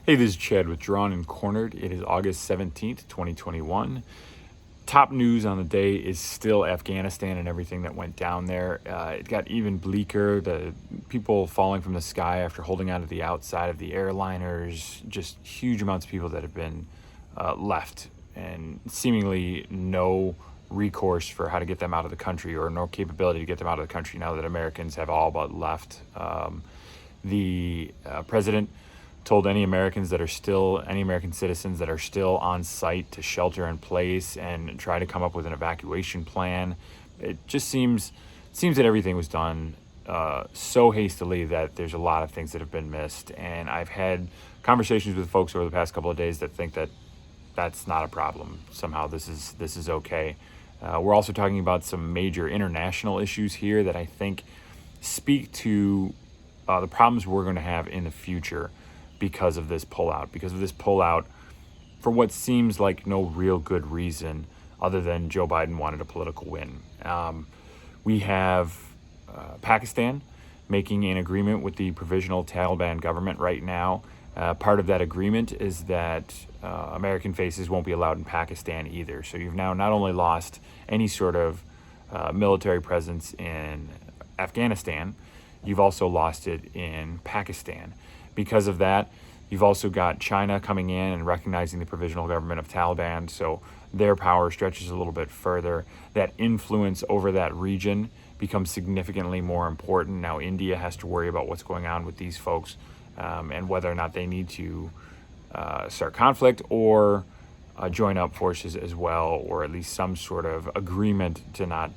Hey, this is Chad with Drawn and Cornered. It is August 17th, 2021. Top news on the day is still Afghanistan and everything that went down there. It got even bleaker. The people falling from the sky after holding onto the outside of the airliners, just huge amounts of people that have been left, and seemingly no recourse for how to get them out of the country, or no capability to get them out of the country now that Americans have all but left. The president told any American citizens that are still on site to shelter in place and try to come up with an evacuation plan. It just seems that everything was done so hastily that there's a lot of things that have been missed. And I've had conversations with folks over the past couple of days that think that that's not a problem. Somehow this is okay. We're also talking about some major international issues here that I think speak to the problems we're going to have in the future because of this pullout, for what seems like no real good reason other than Joe Biden wanted a political win. We have Pakistan making an agreement with the provisional Taliban government right now. Part of that agreement is that American faces won't be allowed in Pakistan either. So you've now not only lost any sort of military presence in Afghanistan, you've also lost it in Pakistan. Because of that, you've also got China coming in and recognizing the provisional government of Taliban, so their power stretches a little bit further. That influence over that region becomes significantly more important. Now India has to worry about what's going on with these folks, and whether or not they need to start conflict or join up forces as well, or at least some sort of agreement to not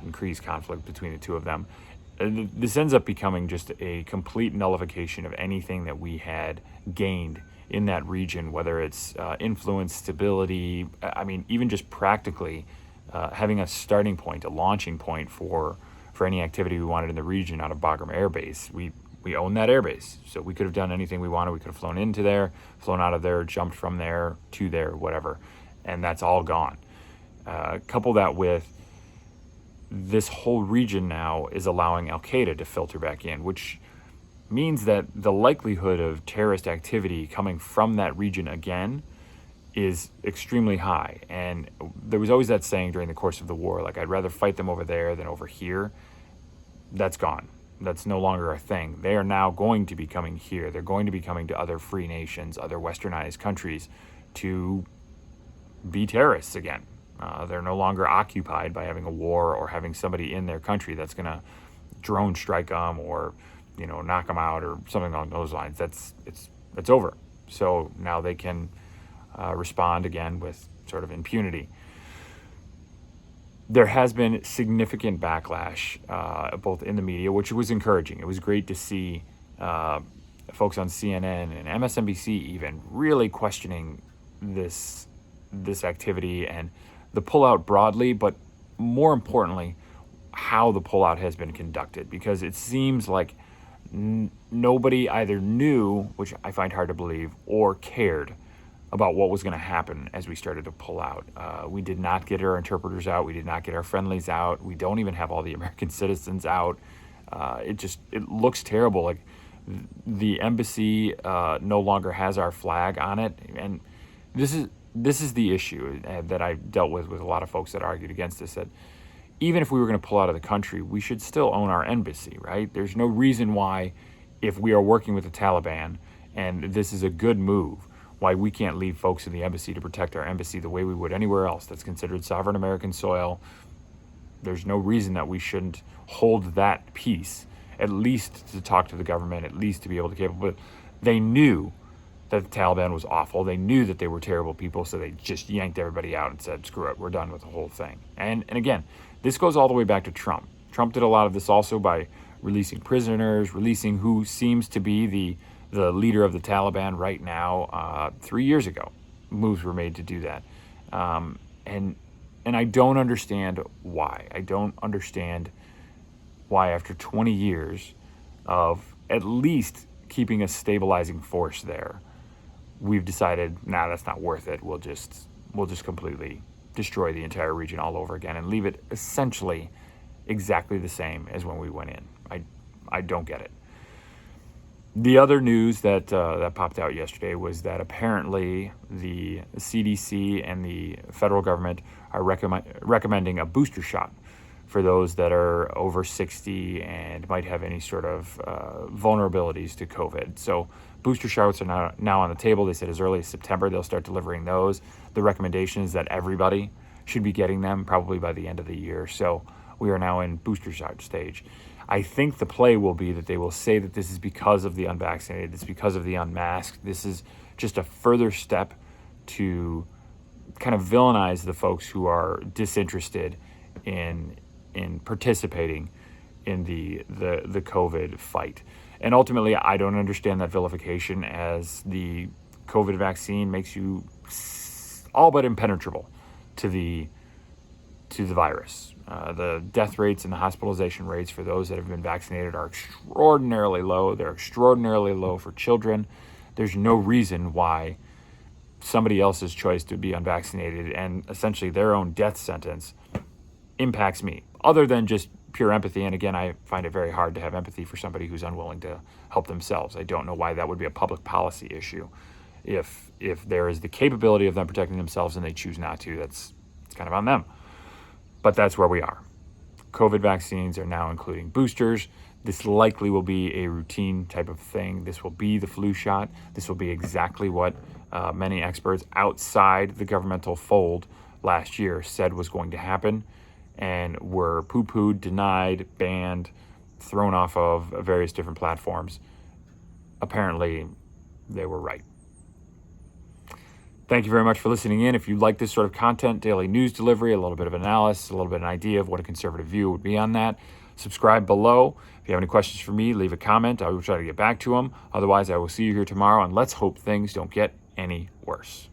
increase conflict between the two of them. This ends up becoming just a complete nullification of anything that we had gained in that region, whether it's influence, stability. I mean, even just practically having a starting point, a launching point for any activity we wanted in the region out of Bagram Air Base. We own that airbase, so we could have done anything we wanted. We could have flown into there, flown out of there, jumped from there to there, whatever, and that's all gone. Couple that with this whole region now is allowing Al-Qaeda to filter back in, which means that the likelihood of terrorist activity coming from that region again is extremely high. And there was always that saying during the course of the war, like, I'd rather fight them over there than over here. That's gone. That's no longer a thing. They are now going to be coming here. They're going to be coming to other free nations, other westernized countries, to be terrorists again. They're no longer occupied by having a war or having somebody in their country that's going to drone strike them or, knock them out or something along those lines. It's over. So now they can respond again with sort of impunity. There has been significant backlash, both in the media, which was encouraging. It was great to see folks on CNN and MSNBC even really questioning this activity and the pullout broadly, but more importantly, how the pullout has been conducted, because it seems like nobody either knew, which I find hard to believe, or cared about what was going to happen as we started to pull out. We did not get our interpreters out. We did not get our friendlies out. We don't even have all the American citizens out. It looks terrible. Like the embassy no longer has our flag on it, and this is the issue that I dealt with a lot of folks that argued against this, that even if we were going to pull out of the country, we should still own our embassy, right? There's no reason why, if we are working with the Taliban and this is a good move, why we can't leave folks in the embassy to protect our embassy the way we would anywhere else that's considered sovereign American soil. There's no reason that we shouldn't hold that peace, at least to talk to the government, at least to be able to capable. But they knew that the Taliban was awful. They knew that they were terrible people, so they just yanked everybody out and said, screw it, we're done with the whole thing. And again, this goes all the way back to Trump. Trump did a lot of this also by releasing prisoners, releasing who seems to be the leader of the Taliban right now. 3 years ago, moves were made to do that. And I don't understand why. I don't understand why after 20 years of at least keeping a stabilizing force there, we've decided, that's not worth it. We'll just completely destroy the entire region all over again and leave it essentially exactly the same as when we went in. I don't get it. The other news that that popped out yesterday was that apparently the CDC and the federal government are recommending a booster shot for those that are over 60 and might have any sort of vulnerabilities to COVID. So booster shots are now on the table. They said as early as September they'll start delivering those. The recommendation is that everybody should be getting them probably by the end of the year. So we are now in booster shot stage. I think the play will be that they will say that this is because of the unvaccinated, it's because of the unmasked. This is just a further step to kind of villainize the folks who are disinterested in participating in the COVID fight. And ultimately, I don't understand that vilification, as the COVID vaccine makes you all but impenetrable to the virus. The death rates and the hospitalization rates for those that have been vaccinated are extraordinarily low. They're extraordinarily low for children. There's no reason why somebody else's choice to be unvaccinated and essentially their own death sentence impacts me, other than just pure empathy. And again, I find it very hard to have empathy for somebody who's unwilling to help themselves. I don't know why that would be a public policy issue. If there is the capability of them protecting themselves and they choose not to, it's kind of on them. But that's where we are. COVID vaccines are now including boosters. This likely will be a routine type of thing. This will be the flu shot. This will be exactly what many experts outside the governmental fold last year said was going to happen, and were poo-pooed, denied, banned, thrown off of various different platforms. Apparently, they were right. Thank you very much for listening in. If you like this sort of content, daily news delivery, a little bit of analysis, a little bit of an idea of what a conservative view would be on that, subscribe below. If you have any questions for me, leave a comment. I will try to get back to them. Otherwise, I will see you here tomorrow, and let's hope things don't get any worse.